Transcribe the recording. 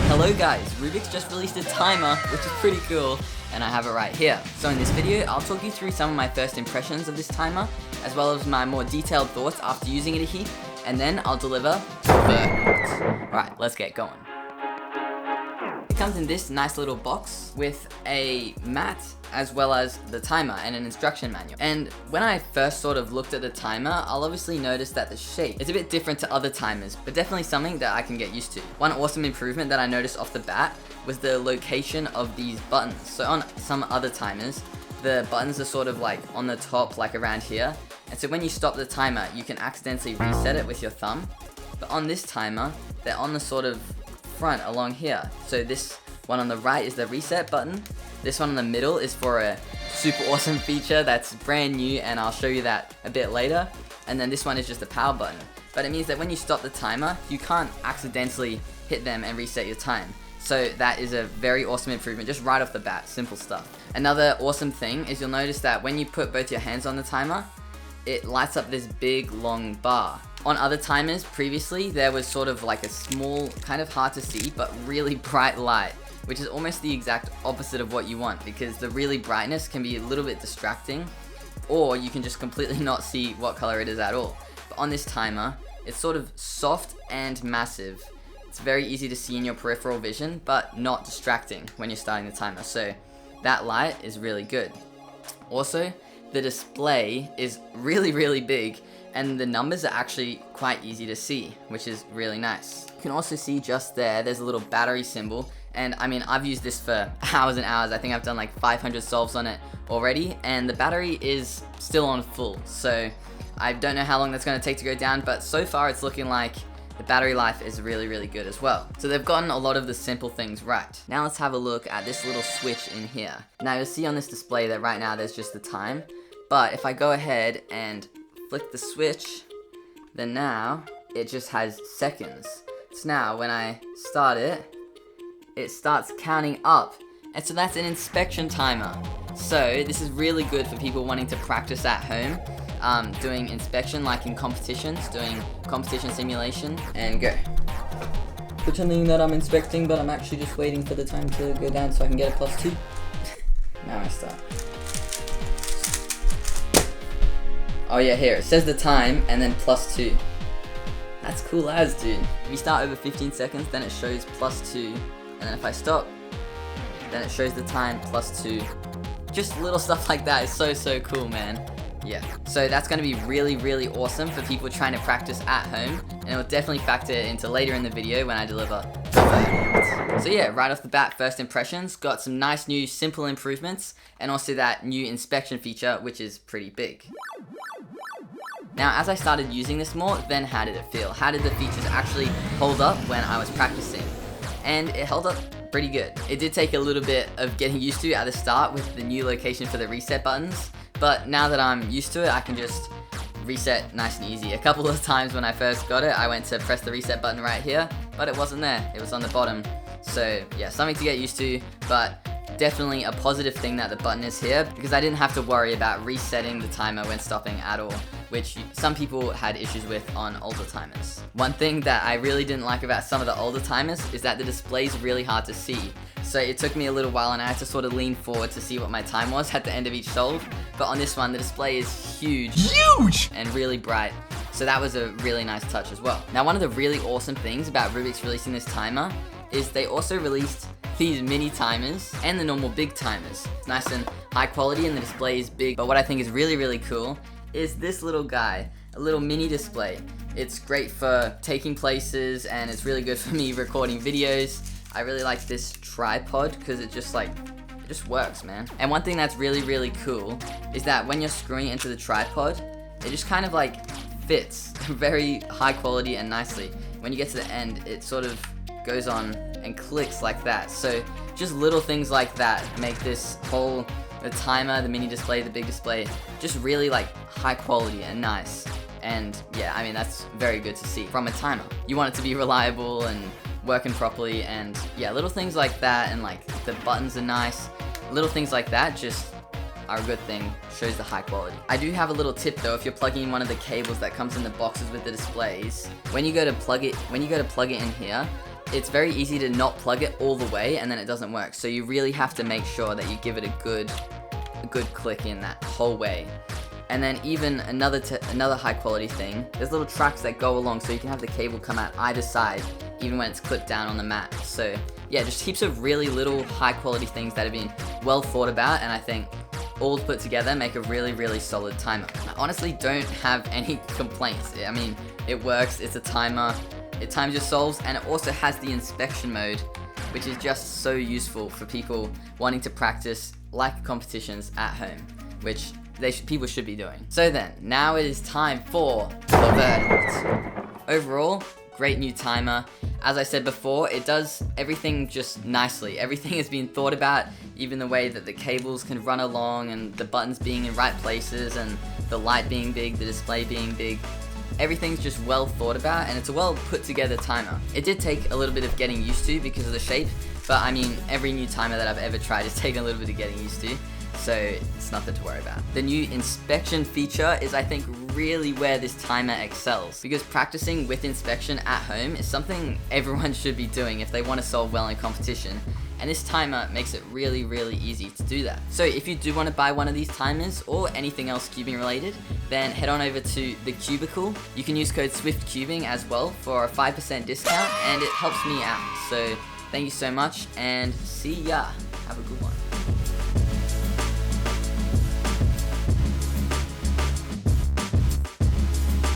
Hello guys, Rubik's just released a timer, which is pretty cool, and I have it right here. So in this video, I'll talk you through some of my first impressions of this timer, as well as my more detailed thoughts after using it a heap, and then I'll deliver the verdict. Alright, let's get going. It comes in this nice little box with a mat as well as the timer and an instruction manual. And when I first sort of looked at the timer, I'll obviously notice that the shape is a bit different to other timers, but definitely something that I can get used to. One awesome improvement that I noticed off the bat was the location of these buttons. So on some other timers, the buttons are sort of like on the top, like around here. And so when you stop the timer, you can accidentally reset it with your thumb. But on this timer, they're on the sort of front along here. So this one on the right is the reset button. This one in the middle is for a super awesome feature that's brand new, and I'll show you that a bit later. And then this one is just the power button. But it means that when you stop the timer, you can't accidentally hit them and reset your time. So that is a very awesome improvement, just right off the bat, simple stuff. Another awesome thing is you'll notice that when you put both your hands on the timer, it lights up this big long bar. On other timers previously, there was sort of like a small, kind of hard to see, but really bright light, which is almost the exact opposite of what you want, because the really brightness can be a little bit distracting, or you can just completely not see what color it is at all. But on this timer, it's sort of soft and massive. It's very easy to see in your peripheral vision, but not distracting when you're starting the timer, so that light is really good. Also, the display is really big, and the numbers are actually quite easy to see, which is really nice. You can also see just there's a little battery symbol, and I mean, I've used this for hours and hours. I think I've done like 500 solves on it already, and the battery is still on full, so I don't know how long that's going to take to go down, but so far it's looking like the battery life is really good as well. So they've gotten a lot of the simple things right. Now let's have a look at this little switch in here. Now you'll see on this display that right now there's just the time, but if I go ahead and flick the switch, then now it just has seconds. So now when I start it, it starts counting up. And so that's an inspection timer. So this is really good for people wanting to practice at home, doing inspection like in competitions, doing competition simulation, and go. Pretending that I'm inspecting, but I'm actually just waiting for the time to go down so I can get a +2. Now I start. Oh yeah, here, it says the time and then +2. That's cool as, dude. If you start over 15 seconds, then it shows +2. And then if I stop, then it shows the time +2. Just little stuff like that is so cool, man. Yeah, so that's going to be really awesome for people trying to practice at home, and it will definitely factor into later in the video when I deliver the verdict. So yeah, right off the bat, first impressions, got some nice new simple improvements, and also that new inspection feature, which is pretty big. Now, as I started using this more, then how did it feel? How did the features actually hold up when I was practicing? And it held up pretty good. It did take a little bit of getting used to at the start with the new location for the reset buttons, but now that I'm used to it, I can just reset nice and easy. A couple of times when I first got it, I went to press the reset button right here, but it wasn't there. It was on the bottom. So yeah, something to get used to, but definitely a positive thing that the button is here, because I didn't have to worry about resetting the timer when stopping at all, which some people had issues with on older timers. One thing that I really didn't like about some of the older timers is that the display is really hard to see. So it took me a little while and I had to sort of lean forward to see what my time was at the end of each solve. But on this one, the display is huge and really bright. So that was a really nice touch as well. Now, one of the really awesome things about Rubik's releasing this timer is they also released these mini timers and the normal big timers. It's nice and high quality and the display is big, but what I think is really cool is this little guy, a little mini display. It's great for taking places, and it's really good for me recording videos. I really like this tripod because it just works, man. And one thing that's really cool is that when you're screwing it into the tripod, it just kind of like fits very high quality and nicely. When you get to the end, it sort of goes on and clicks like that. So just little things like that make this whole, the timer, the mini display, the big display, just really like high quality and nice. And yeah, I mean, that's very good to see from a timer. You want it to be reliable and working properly, and yeah, little things like that, and like the buttons are nice. Little things like that just are a good thing, shows the high quality. I do have a little tip though. If you're plugging in one of the cables that comes in the boxes with the displays, when you go to plug it in here, it's very easy to not plug it all the way and then it doesn't work. So you really have to make sure that you give it a good click in that whole way. And then even another high quality thing, there's little tracks that go along so you can have the cable come out either side even when it's clipped down on the mat. So yeah, just heaps of really little high quality things that have been well thought about, and I think all put together make a really solid timer. I honestly don't have any complaints. I mean, it works, it's a timer, it times your solves, and it also has the inspection mode, which is just so useful for people wanting to practice like competitions at home, which people should be doing. So then, now it is time for the verdict. Overall, great new timer. As I said before, it does everything just nicely. Everything has been thought about, even the way that the cables can run along and the buttons being in right places and the light being big, the display being big. Everything's just well thought about, and it's a well put together timer. It did take a little bit of getting used to because of the shape, but I mean, every new timer that I've ever tried has taken a little bit of getting used to, so it's nothing to worry about. The new inspection feature is, I think, really where this timer excels, because practicing with inspection at home is something everyone should be doing if they want to solve well in competition, and this timer makes it really easy to do that. So if you do want to buy one of these timers or anything else cubing related, then head on over to TheCubicle. You can use code SwiftCubing as well for a 5% discount, and it helps me out. So thank you so much, and see ya. Have a good one.